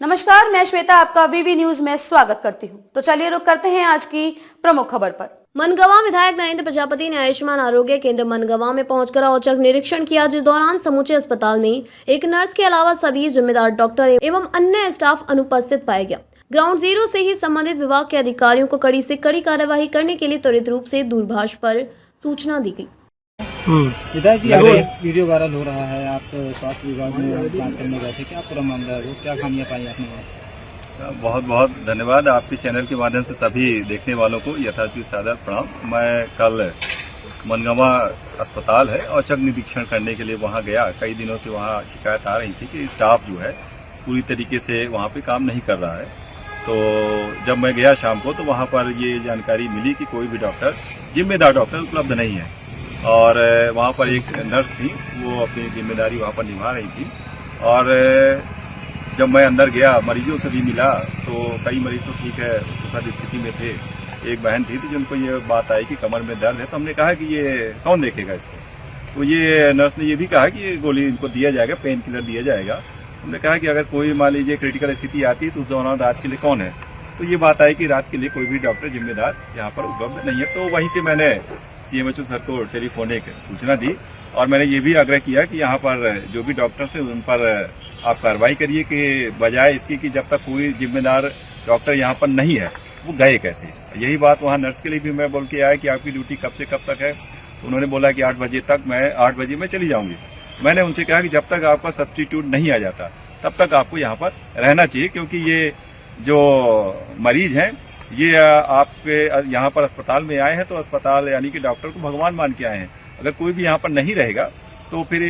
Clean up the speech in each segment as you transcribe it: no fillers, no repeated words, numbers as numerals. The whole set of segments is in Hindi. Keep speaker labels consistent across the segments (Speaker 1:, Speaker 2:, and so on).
Speaker 1: नमस्कार, मैं श्वेता आपका वीवी न्यूज में स्वागत करती हूं। तो चलिए रुक करते हैं आज की प्रमुख खबर पर।
Speaker 2: मनगवा विधायक नरेंद्र प्रजापति ने आयुष्मान आरोग्य केंद्र मनगवा में पहुंचकर औचक निरीक्षण किया, जिस दौरान समूचे अस्पताल में एक नर्स के अलावा सभी जिम्मेदार डॉक्टर एवं अन्य स्टाफ अनुपस्थित पाया गया। ग्राउंड जीरो से ही संबंधित विभाग के अधिकारियों को कड़ी से कड़ी कार्यवाही करने के लिए त्वरित रूप से दूरभाष पर सूचना दी गई।
Speaker 3: विधायक जी, अभी वीडियो वायरल हो रहा है, आप स्वास्थ्य विभाग में जांच करने गए थे, क्या पूरा मामला है, वो क्या खामियां पाई आपने?
Speaker 4: बहुत बहुत धन्यवाद आपके चैनल के माध्यम से सभी देखने वालों को यथाचित सादर प्रणाम। मैं कल मनगवा अस्पताल है औचक निरीक्षण करने के लिए वहां गया। कई दिनों से वहां शिकायत आ रही थी कि स्टाफ जो है पूरी तरीके से वहां पे काम नहीं कर रहा है। तो जब मैं गया शाम को तो वहां पर ये जानकारी मिली कि कोई भी डॉक्टर, जिम्मेदार डॉक्टर उपलब्ध नहीं है और वहां पर एक नर्स थी, वो अपनी जिम्मेदारी वहां पर निभा रही थी। और जब मैं अंदर गया, मरीजों से भी मिला, तो कई मरीज तो ठीक है, सुखद स्थिति में थे। एक बहन थी जिनको ये बात आई कि कमर में दर्द है, तो हमने कहा कि ये कौन देखेगा इसको। तो ये नर्स ने ये भी कहा कि ये गोली इनको दिया जाएगा, पेन किलर दिया जाएगा। हमने कहा कि अगर कोई मान लीजिए क्रिटिकल स्थिति आती है तो उस दौरान रात के लिए कौन है। तो ये बात आई कि रात के लिए कोई भी डॉक्टर जिम्मेदार यहाँ पर उपलब्ध नहीं है। तो वहीं से मैंने सीएमएचओ सर को टेलीफोनिक सूचना दी और मैंने ये भी आग्रह किया कि यहाँ पर जो भी डॉक्टर्स हैं उन पर आप कार्रवाई करिए, कि बजाय इसकी कि जब तक कोई जिम्मेदार डॉक्टर यहाँ पर नहीं है वो गए कैसे। यही बात वहाँ नर्स के लिए भी मैं बोल के आया कि आपकी ड्यूटी कब से कब तक है। तो उन्होंने बोला कि 8 बजे तक, मैं 8 बजे में चली जाऊंगी। मैंने उनसे कहा कि जब तक आपका सब्स्टिट्यूट नहीं आ जाता तब तक आपको यहाँ पर रहना चाहिए, क्योंकि ये जो मरीज हैं ये आपके यहाँ पर अस्पताल में आए हैं, तो अस्पताल यानी कि डॉक्टर को भगवान मान के आए हैं। अगर कोई भी यहाँ पर नहीं रहेगा तो फिर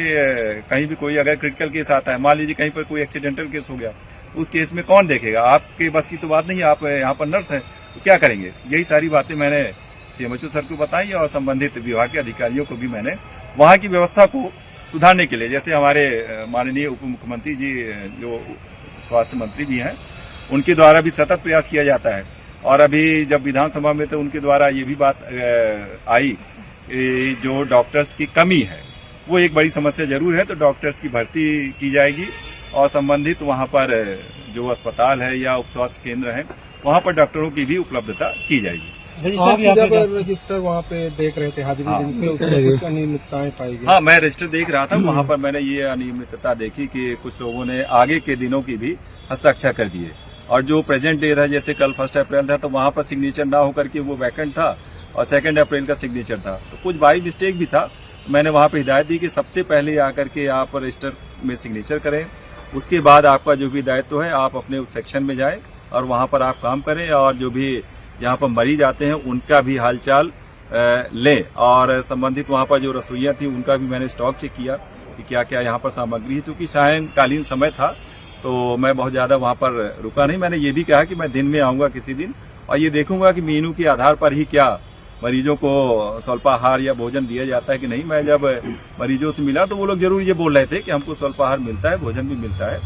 Speaker 4: कहीं भी कोई अगर क्रिटिकल केस आता है, मान लीजिए कहीं पर कोई एक्सीडेंटल केस हो गया, उस केस में कौन देखेगा? आपके बस की तो बात नहीं है, आप यहाँ पर नर्स हैं तो क्या करेंगे। यही सारी बातें मैंने सीएमएचओ सर को बताई और संबंधित विभाग के अधिकारियों को भी मैंने वहाँ की व्यवस्था को सुधारने के लिए, जैसे हमारे माननीय उप मुख्यमंत्री जी जो स्वास्थ्य मंत्री भी हैं, उनके द्वारा भी सतत प्रयास किया जाता है। और अभी जब विधानसभा में तो उनके द्वारा ये भी बात आई, जो डॉक्टर्स की कमी है वो एक बड़ी समस्या जरूर है, तो डॉक्टर्स की भर्ती की जाएगी और संबंधित वहाँ पर जो अस्पताल है या उप स्वास्थ्य केंद्र है वहाँ पर डॉक्टरों की भी उपलब्धता की जाएगी।
Speaker 3: रजिस्टर वहाँ पे देख रहे थे, अनियमितताएं पाई गई।
Speaker 4: हाँ, मैं रजिस्टर देख रहा था, वहाँ पर मैंने ये अनियमितता देखी कि कुछ लोगों ने आगे के दिनों की भी हस्ताक्षर कर दिए और जो प्रेजेंट डे था, जैसे कल 1 अप्रैल था, तो वहाँ पर सिग्नेचर ना होकर के वो वैकेंट था और 2 अप्रैल का सिग्नेचर था, तो कुछ बाई मिस्टेक भी था। मैंने वहाँ पे हिदायत दी कि सबसे पहले आकर के आप रजिस्टर में सिग्नेचर करें, उसके बाद आपका जो भी दायित्व है आप अपने उस सेक्शन में जाएं और वहाँ पर आप काम करें और जो भी यहाँ पर मरीज आते हैं उनका भी हालचाल लें। और संबंधित वहाँ पर जो रसोइयाँ थी उनका भी मैंने स्टॉक चेक किया कि क्या क्या यहाँ पर सामग्री है। चूँकि सायंकालीन समय था तो मैं बहुत ज़्यादा वहाँ पर रुका नहीं। मैंने ये भी कहा कि मैं दिन में आऊँगा किसी दिन और ये देखूंगा कि मेनू के आधार पर ही क्या मरीजों को स्वल्पाहार या भोजन दिया जाता है कि नहीं। मैं जब मरीजों से मिला तो वो लोग जरूर ये बोल रहे थे कि हमको स्वल्पाहार मिलता है, भोजन भी मिलता है,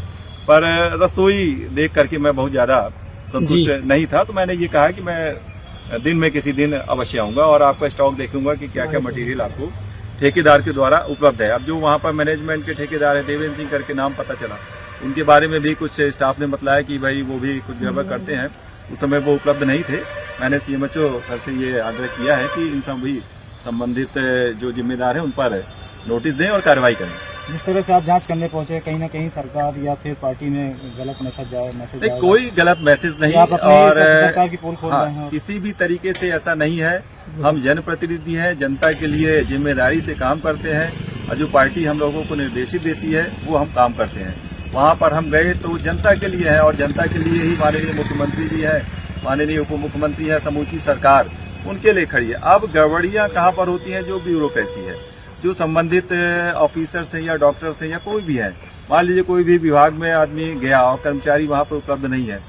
Speaker 4: पर रसोई देख करके मैं बहुत ज़्यादा संतुष्ट नहीं था। तो मैंने ये कहा कि मैं दिन में किसी दिन अवश्य आऊँगा और आपका स्टॉक देखूंगा कि क्या क्या मटीरियल आपको ठेकेदार के द्वारा उपलब्ध है। अब जो वहाँ पर मैनेजमेंट के ठेकेदार है, देवेंद्र सिंह करके नाम पता चला, उनके बारे में भी कुछ स्टाफ ने बताया कि भाई वो भी कुछ गड़बड़ करते हैं, उस समय वो उपलब्ध नहीं थे। मैंने सीएमएचओ सर से ये आग्रह किया है कि इन सभी संबंधित जो जिम्मेदार हैं उन पर नोटिस दें और कार्रवाई करें।
Speaker 3: जिस तरह से आप जांच करने पहुंचे, कहीं ना कहीं सरकार या फिर पार्टी में गलत मैसेज
Speaker 4: नहीं, कोई गलत मैसेज नहीं और सरकार की पोल खोल रहे हैं। किसी भी तरीके से ऐसा नहीं है। हम जनप्रतिनिधि हैं, जनता के लिए जिम्मेदारी से काम करते हैं और जो पार्टी हम लोगों को निर्देशित देती है वो हम काम करते हैं। वहाँ पर हम गए तो जनता के लिए है और जनता के लिए ही माननीय मुख्यमंत्री जी है, माननीय उप मुख्यमंत्री है, समूची सरकार उनके लिए खड़ी है। अब गड़बड़ियाँ कहाँ पर होती हैं? जो ब्यूरोक्रेसी है, जो संबंधित ऑफिसर्स हैं या डॉक्टर्स हैं या कोई भी है, मान लीजिए कोई भी विभाग में आदमी गया और कर्मचारी वहाँ पर उपलब्ध नहीं है,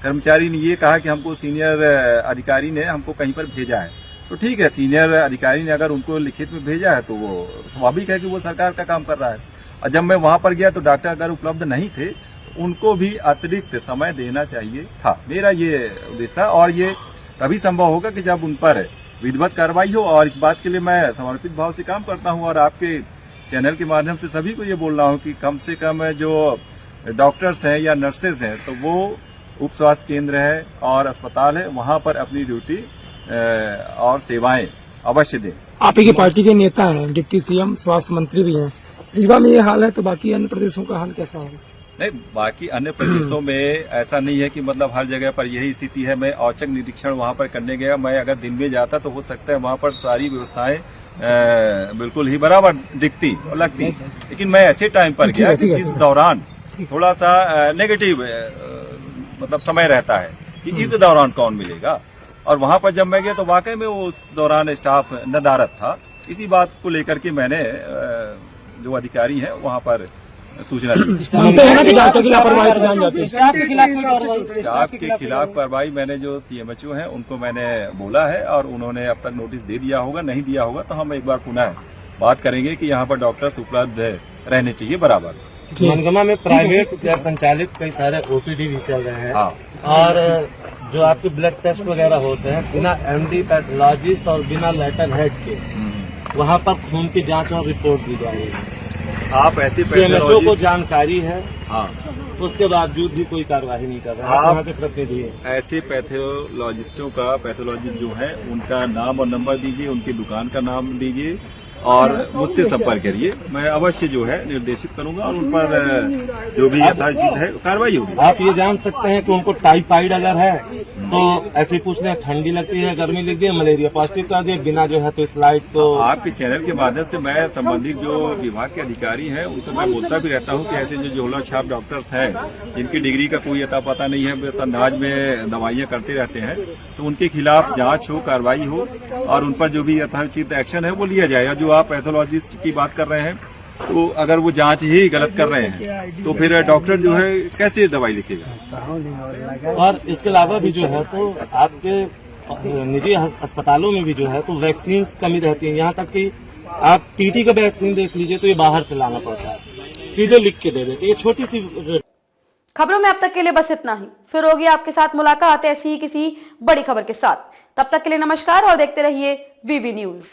Speaker 4: कर्मचारी ने ये कहा कि हमको सीनियर अधिकारी ने हमको कहीं पर भेजा है, तो ठीक है, सीनियर अधिकारी ने अगर उनको लिखित में भेजा है तो वो स्वाभाविक है कि वो सरकार का काम कर रहा है। और जब मैं वहाँ पर गया तो डॉक्टर अगर उपलब्ध नहीं थे, उनको भी अतिरिक्त समय देना चाहिए था, मेरा ये उद्देश्य था। और ये तभी संभव होगा कि जब उन पर विधिवत कार्रवाई हो, और इस बात के लिए मैं समर्पित भाव से काम करता हूँ और आपके चैनल के माध्यम से सभी को ये बोल रहा हूँ कि कम से कम जो डॉक्टर्स हैं या नर्सेज हैं तो वो उप स्वास्थ्य केंद्र है और अस्पताल है, वहां पर अपनी ड्यूटी और सेवाएं अवश्य दें।
Speaker 5: आप ही की पार्टी के नेता हैं, डिप्टी सीएम, स्वास्थ्य मंत्री भी हैं। रीवा में ये हाल है तो बाकी अन्य प्रदेशों का हाल कैसा होगा?
Speaker 4: नहीं, बाकी अन्य प्रदेशों में ऐसा नहीं है कि मतलब हर जगह पर यही स्थिति है। मैं औचक निरीक्षण वहां पर करने गया। मैं अगर दिन में जाता तो हो सकता है वहां पर सारी व्यवस्थाएं बिल्कुल ही बराबर दिखती और लगती, लेकिन मैं ऐसे टाइम पर गया कि जिस दौरान थोड़ा सा नेगेटिव मतलब समय रहता है कि इस दौरान कौन मिलेगा, और वहां पर जब मैं गया तो वाकई में वो उस दौरान स्टाफ नदारद था। इसी बात को लेकर के मैंने जो अधिकारी हैं वहां पर सूचना दी।
Speaker 5: मानते हैं ना कि डॉक्टर की लापरवाही की जान जाती है।
Speaker 4: स्टाफ के खिलाफ कार्रवाई मैंने जो सीएमएचओ हैं उनको मैंने बोला है और उन्होंने अब तक नोटिस दे दिया होगा। नहीं दिया होगा तो हम एक बार पुनः बात करेंगे कि यहाँ पर डॉक्टर्स उपलब्ध रहने चाहिए बराबर।
Speaker 6: मनगमा में प्राइवेट या संचालित कई सारे ओपीडी भी चल रहे हैं।
Speaker 4: हाँ।
Speaker 6: और जो आपके ब्लड टेस्ट वगैरह होते हैं बिना एमडी पैथोलॉजिस्ट और बिना लेटर हेड के, वहाँ पर खून की जांच और रिपोर्ट दी जा रही है।
Speaker 4: आप ऐसे
Speaker 6: सीएमएचओ को जानकारी है,
Speaker 4: हाँ,
Speaker 6: उसके बावजूद भी कोई कार्यवाही नहीं कर रहा है।
Speaker 4: आप
Speaker 6: वहाँ के प्रतिनिधि है।
Speaker 4: ऐसे पैथोलॉजिस्टों का, पैथोलॉजिस्ट जो है उनका नाम और नंबर दीजिए, उनकी दुकान का नाम दीजिए और मुझसे संपर्क करिए। मैं अवश्य जो है निर्देशित करूंगा और उन पर जो भी यथाचित है कार्रवाई होगी।
Speaker 6: आप ये जान सकते हैं कि उनको टाइफाइड अगर है तो ऐसे ही पूछ लें, ठंडी लगती है, गर्मी लगती है, मलेरिया पॉजिटिव कर दिए, बिना जो है तो स्लाइड तो
Speaker 4: आपके चैनल के माध्यम से मैं संबंधित जो विभाग के अधिकारी हैं उनको मैं बोलता भी रहता हूं कि ऐसे जो झोला छाप डॉक्टर्स हैं जिनकी डिग्री का कोई अता पता नहीं है, बस अंदाज में दवाइयां करते रहते हैं, तो उनके खिलाफ जांच हो, कार्रवाई हो और उन पर जो भी यथाचित एक्शन है वो लिया जाएगा। जो आप पैथोलॉजिस्ट की बात कर रहे हैं तो अगर वो जांच ही गलत कर रहे हैं तो फिर डॉक्टर जो है कैसे दवाई लिखेगा।
Speaker 6: और इसके अलावा भी जो है तो आपके निजी अस्पतालों में भी जो है तो वैक्सीन कमी रहती है। यहाँ तक कि आप टीटी का वैक्सीन देख लीजिए तो ये बाहर से लाना पड़ता है, सीधे लिख के दे देते। ये छोटी सी
Speaker 1: खबरों में अब तक के लिए बस इतना ही। फिर होगी आपके साथ मुलाकात ऐसी ही किसी बड़ी खबर के साथ। तब तक के लिए नमस्कार और देखते रहिए वीवी न्यूज।